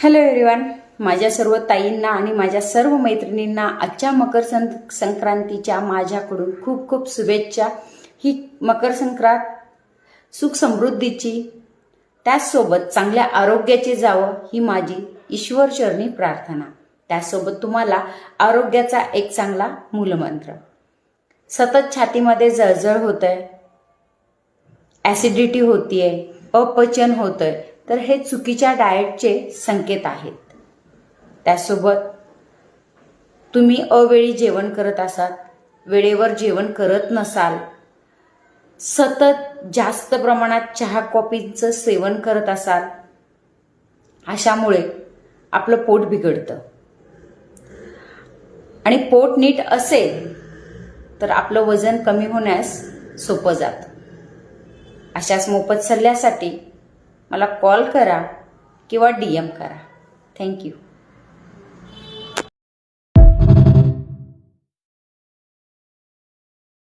Hello everyone, माझ्या सर्व ताईंना आणि माझ्या सर्व मैत्रिणींना आजच्या मकर संक्रांतीच्या माझ्याकडून खूप खूप शुभेच्छा। ही मकर संक्रांत सुख समृद्धीची त्याचसोबत चांगल्या आरोग्याची जावं ही माझी ईश्वर चरणी प्रार्थना। त्यासोबत तुम्हाला आरोग्याचा एक चांगला मूलमंत्र। सतत छातीमध्ये जळजळ होतंय, ऍसिडिटी होतीये, अपचन होतंय, तर हे चुकीच्या डाएटचे संकेत आहेत। त्यासोबत तुम्ही अवेळी जेवण करत असाल, वेळेवर जेवण करत नसाल, सतत जास्त प्रमाणात चहा कॉफीचं सेवन करत असाल, अशामुळे आपलं पोट बिघडतं आणि पोट नीट असेल तर आपलं वजन कमी होण्यास सोपं जातं। अशाच मोफत सल्ल्यासाठी मला कॉल करा किंवा DM करा। थँक्यू।